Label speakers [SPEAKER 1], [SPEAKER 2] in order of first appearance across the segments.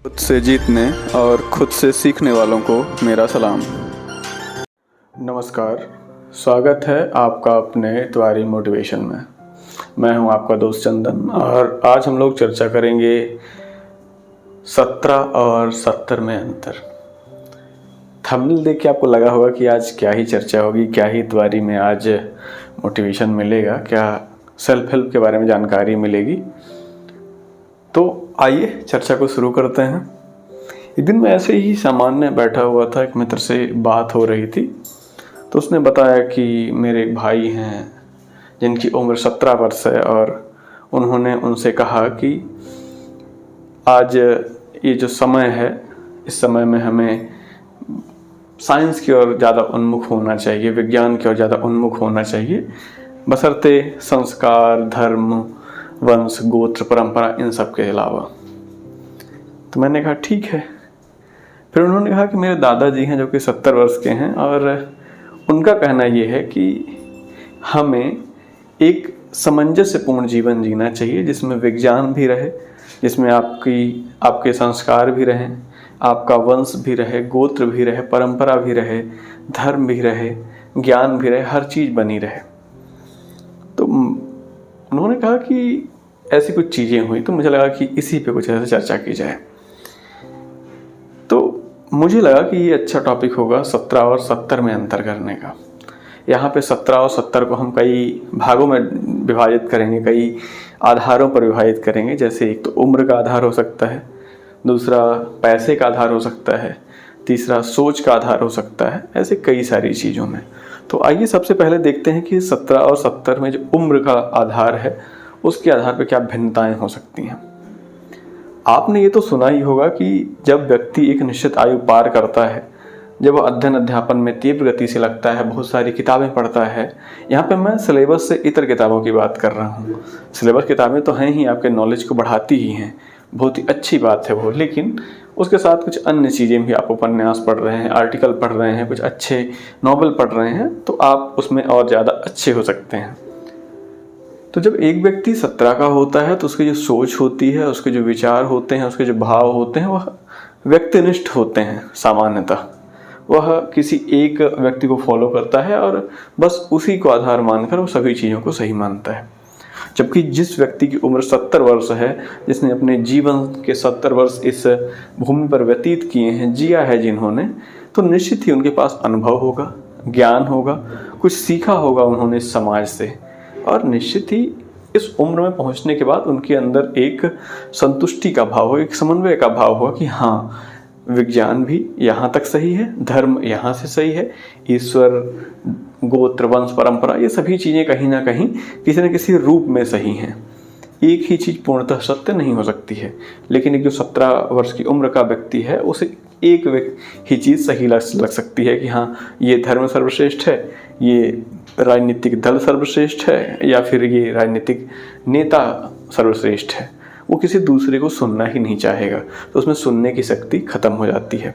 [SPEAKER 1] खुद से जीतने और खुद से सीखने वालों को मेरा सलाम। नमस्कार, स्वागत है आपका अपने इतवारी मोटिवेशन में। मैं हूं आपका दोस्त चंदन और आज हम लोग चर्चा करेंगे 17 और 70 में अंतर। थंबनेल देख के आपको लगा होगा कि आज क्या ही चर्चा होगी, क्या ही इतवारी में आज मोटिवेशन मिलेगा, क्या सेल्फ हेल्प के बारे में जानकारी मिलेगी। तो आइए चर्चा को शुरू करते हैं। एक दिन मैं ऐसे ही सामान्य बैठा हुआ था, एक मित्र से बात हो रही थी तो उसने बताया कि मेरे एक भाई हैं जिनकी उम्र 17 वर्ष है और उन्होंने उनसे कहा कि आज ये जो समय है, इस समय में हमें साइंस की ओर ज़्यादा उन्मुख होना चाहिए, विज्ञान की ओर ज़्यादा उन्मुख होना चाहिए, बशर्ते संस्कार, धर्म, वंश, गोत्र, परंपरा इन सब के अलावा। तो मैंने कहा ठीक है। फिर उन्होंने कहा कि मेरे दादाजी हैं जो कि 70 वर्ष के हैं और उनका कहना ये है कि हमें एक सामंजस्यपूर्ण जीवन जीना चाहिए जिसमें विज्ञान भी रहे, जिसमें आपके संस्कार भी रहें, आपका वंश भी रहे, गोत्र भी रहे, परंपरा भी रहे, धर्म भी रहे, ज्ञान भी रहे, हर चीज़ बनी रहे। तो उन्होंने कहा कि ऐसी कुछ चीज़ें हुई तो मुझे लगा कि इसी पे कुछ ऐसे चर्चा की जाए। तो मुझे लगा कि ये अच्छा टॉपिक होगा 17 और 70 में अंतर करने का। यहाँ पे 17 और 70 को हम कई भागों में विभाजित करेंगे, कई आधारों पर विभाजित करेंगे। जैसे एक तो उम्र का आधार हो सकता है, दूसरा पैसे का आधार हो सकता है, तीसरा सोच का आधार हो सकता है, ऐसे कई सारी चीज़ों में। तो आइए सबसे पहले देखते हैं कि 17 और 70 में जो उम्र का आधार है उसके आधार पर क्या भिन्नताएं हो सकती हैं। आपने ये तो सुना ही होगा कि जब व्यक्ति एक निश्चित आयु पार करता है, जब वो अध्ययन अध्यापन में तीव्र गति से लगता है, बहुत सारी किताबें पढ़ता है। यहाँ पे मैं सिलेबस से इतर किताबों की बात कर रहा हूँ। सिलेबस किताबें तो हैं ही, आपके नॉलेज को बढ़ाती ही हैं, बहुत ही अच्छी बात है वो, लेकिन उसके साथ कुछ अन्य चीज़ें भी, आप उपन्यास पढ़ रहे हैं, आर्टिकल पढ़ रहे हैं, कुछ अच्छे नॉवल पढ़ रहे हैं तो आप उसमें और ज़्यादा अच्छे हो सकते हैं। तो जब एक व्यक्ति 17 का होता है तो उसकी जो सोच होती है, उसके जो विचार होते हैं, उसके जो भाव होते हैं, वह व्यक्तिनिष्ठ होते हैं। सामान्यतः वह किसी एक व्यक्ति को फॉलो करता है और बस उसी को आधार मानकर वो सभी चीज़ों को सही मानता है। जबकि जिस व्यक्ति की उम्र 70 वर्ष है, जिसने अपने जीवन के 70 वर्ष इस भूमि पर व्यतीत किए हैं, जिया है जिन्होंने, तो निश्चित ही उनके पास अनुभव होगा, ज्ञान होगा, कुछ सीखा होगा उन्होंने इस समाज से, और निश्चित ही इस उम्र में पहुंचने के बाद उनके अंदर एक संतुष्टि का भाव हो, एक समन्वय का भाव हो कि हाँ, विज्ञान भी यहाँ तक सही है, धर्म यहाँ से सही है, ईश्वर, गोत्र, वंश, परंपरा, ये सभी चीज़ें कहीं ना कहीं किसी न किसी रूप में सही हैं। एक ही चीज़ पूर्णतः सत्य नहीं हो सकती है, लेकिन एक जो 17 वर्ष की उम्र का व्यक्ति है उसे एक ही चीज़ सही लग सकती है कि हाँ, ये धर्म सर्वश्रेष्ठ है, ये राजनीतिक दल सर्वश्रेष्ठ है, या फिर ये राजनीतिक नेता सर्वश्रेष्ठ है। वो किसी दूसरे को सुनना ही नहीं चाहेगा, तो उसमें सुनने की शक्ति खत्म हो जाती है।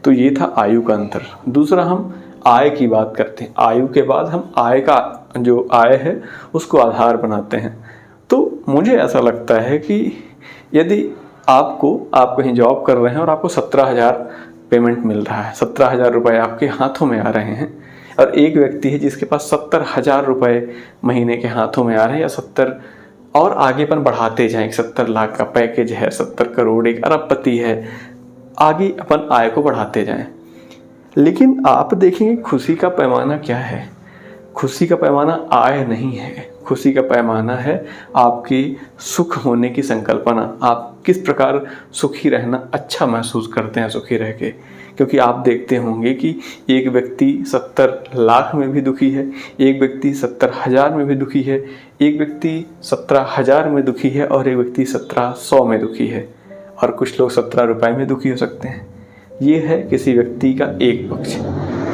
[SPEAKER 1] तो ये था आयु का अंतर। दूसरा, हम आय की बात करते हैं। आयु के बाद हम आय का जो आय है उसको आधार बनाते हैं। तो मुझे ऐसा लगता है कि यदि आप कहीं जॉब कर रहे हैं और आपको 17,000 पेमेंट मिल रहा है, 17,000 रुपये आपके हाथों में आ रहे हैं, और एक व्यक्ति है जिसके पास 70,000 रुपये महीने के हाथों में आ रहे हैं, या 70 और आगे अपन बढ़ाते जाएं, 70 लाख का पैकेज है, 70 करोड़, एक अरबपति है, आगे अपन आय को बढ़ाते जाएं। लेकिन आप देखेंगे खुशी का पैमाना क्या है। खुशी का पैमाना आय नहीं है, खुशी का पैमाना है आपकी सुख होने की संकल्पना। आप किस प्रकार सुखी रहना अच्छा महसूस करते हैं सुखी रह के। क्योंकि आप देखते होंगे कि एक व्यक्ति 70 लाख में भी दुखी है, एक व्यक्ति 70,000 में भी दुखी है, एक व्यक्ति 17,000 में दुखी है, और एक व्यक्ति 1700 में दुखी है, और कुछ लोग 17 रुपये में दुखी हो सकते हैं। ये है किसी व्यक्ति का एक पक्ष।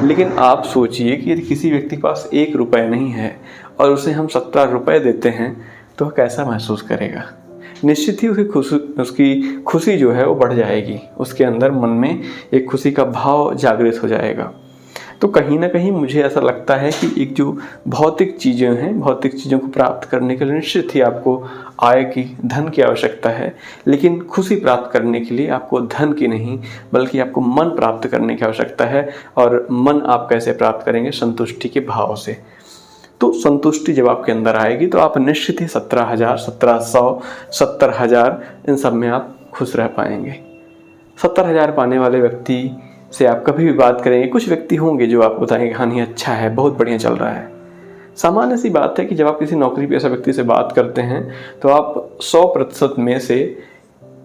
[SPEAKER 1] लेकिन आप सोचिए कि यदि किसी व्यक्ति के पास 1 रुपये नहीं है और उसे हम 17 रुपये देते हैं तो वह कैसा महसूस करेगा। निश्चित ही उसकी खुशी जो है वो बढ़ जाएगी, उसके अंदर मन में एक खुशी का भाव जागृत हो जाएगा। तो कहीं ना कहीं मुझे ऐसा लगता है कि एक जो भौतिक चीज़ें हैं, भौतिक चीज़ों को प्राप्त करने के लिए निश्चित ही आपको आय की, धन की आवश्यकता है, लेकिन खुशी प्राप्त करने के लिए आपको धन की नहीं बल्कि आपको मन प्राप्त करने की आवश्यकता है। और मन आप कैसे प्राप्त करेंगे? संतुष्टि के भाव से। तो संतुष्टि जब आपके अंदर आएगी तो आप निश्चित ही 17,000, 1700, 70,000 इन सब में आप खुश रह पाएंगे। 70,000 पाने वाले व्यक्ति से आप कभी भी बात करेंगे, कुछ व्यक्ति होंगे जो आपको बताएंगे हाँ नहीं अच्छा है, बहुत बढ़िया चल रहा है। सामान्य सी बात है कि जब आप किसी नौकरी पेशा व्यक्ति से बात करते हैं तो आप 100% में से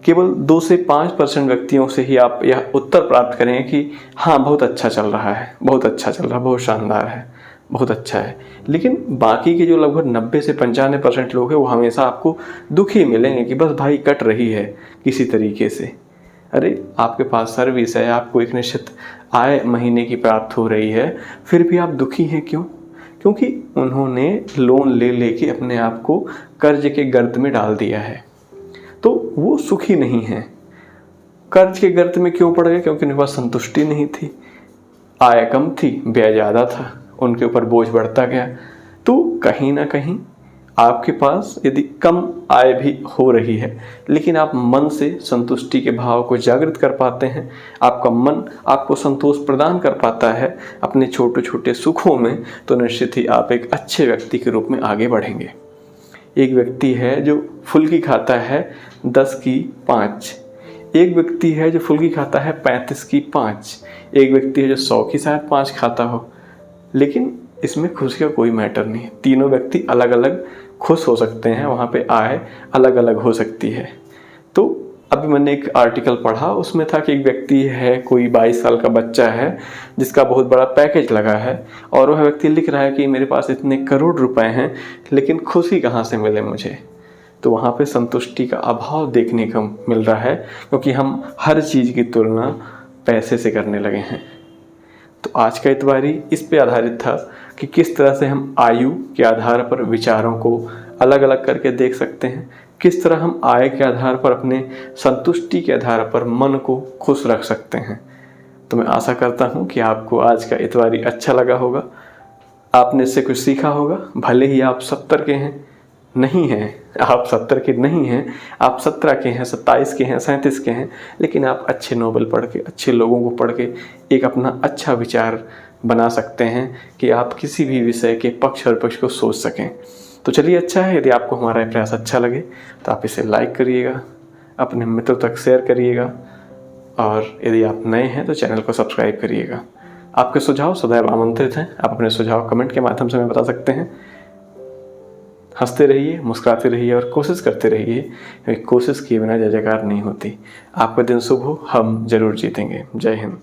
[SPEAKER 1] केवल 2 से 5% व्यक्तियों से ही आप यह उत्तर प्राप्त करेंगे कि हाँ बहुत अच्छा चल रहा है, बहुत अच्छा चल रहा है, बहुत शानदार है, बहुत अच्छा है। लेकिन बाकी के जो लगभग 90 से 95% लोग हैं वो हमेशा आपको दुखी मिलेंगे कि बस भाई कट रही है किसी तरीके से। अरे आपके पास सर्विस है, आपको एक निश्चित आय महीने की प्राप्त हो रही है, फिर भी आप दुखी हैं क्यों? क्योंकि उन्होंने लोन ले लेके अपने आप को कर्ज के गर्त में डाल दिया है, तो वो सुखी नहीं है। कर्ज के गर्त में क्यों पड़ गए? क्योंकि उनके पास संतुष्टि नहीं थी, आय कम थी, व्यय ज़्यादा था, उनके ऊपर बोझ बढ़ता गया। तो कहीं ना कहीं आपके पास यदि कम आय भी हो रही है लेकिन आप मन से संतुष्टि के भाव को जागृत कर पाते हैं, आपका मन आपको संतोष प्रदान कर पाता है अपने छोटे छोटे सुखों में, तो निश्चित ही आप एक अच्छे व्यक्ति के रूप में आगे बढ़ेंगे। एक व्यक्ति है जो फुल्की खाता है 10 की 5, एक व्यक्ति है जो फुल्की खाता है 35 की 5, एक व्यक्ति है जो 100 की शायद 5 खाता हो। लेकिन इसमें खुशी का कोई मैटर नहीं है, तीनों व्यक्ति अलग अलग खुश हो सकते हैं, वहाँ पे आय अलग अलग हो सकती है। तो अभी मैंने एक आर्टिकल पढ़ा, उसमें था कि एक व्यक्ति है, कोई 22 साल का बच्चा है जिसका बहुत बड़ा पैकेज लगा है और वह व्यक्ति लिख रहा है कि मेरे पास इतने करोड़ रुपए हैं लेकिन खुशी कहाँ से मिले मुझे। तो वहाँ पे संतुष्टि का अभाव देखने को मिल रहा है, क्योंकि हम हर चीज़ की तुलना पैसे से करने लगे हैं। तो आज का इतवारी इस पे आधारित था कि किस तरह से हम आयु के आधार पर विचारों को अलग अलग करके देख सकते हैं, किस तरह हम आय के आधार पर, अपने संतुष्टि के आधार पर मन को खुश रख सकते हैं। तो मैं आशा करता हूँ कि आपको आज का इतवारी अच्छा लगा होगा, आपने इससे कुछ सीखा होगा। भले ही आप 70 के हैं, नहीं हैं, आप 70 के नहीं हैं, आप 17 के हैं, 27 के हैं, 37 के हैं, लेकिन आप अच्छे नोवेल पढ़ के, अच्छे लोगों को पढ़ के एक अपना अच्छा विचार बना सकते हैं कि आप किसी भी विषय के पक्ष और विपक्ष को सोच सकें। तो चलिए, अच्छा है, यदि आपको हमारा ये प्रयास अच्छा लगे तो आप इसे लाइक करिएगा, अपने मित्रों तक शेयर करिएगा, और यदि आप नए हैं तो चैनल को सब्सक्राइब करिएगा। आपके सुझाव सदैव आमंत्रित हैं, आप अपने सुझाव कमेंट के माध्यम से हमें बता सकते हैं। हंसते रहिए, मुस्कुराते रहिए और कोशिश करते रहिए, क्योंकि कोशिश किए बिना जय जयकार नहीं होती। आपका दिन शुभ हो, हम जरूर जीतेंगे। जय हिंद।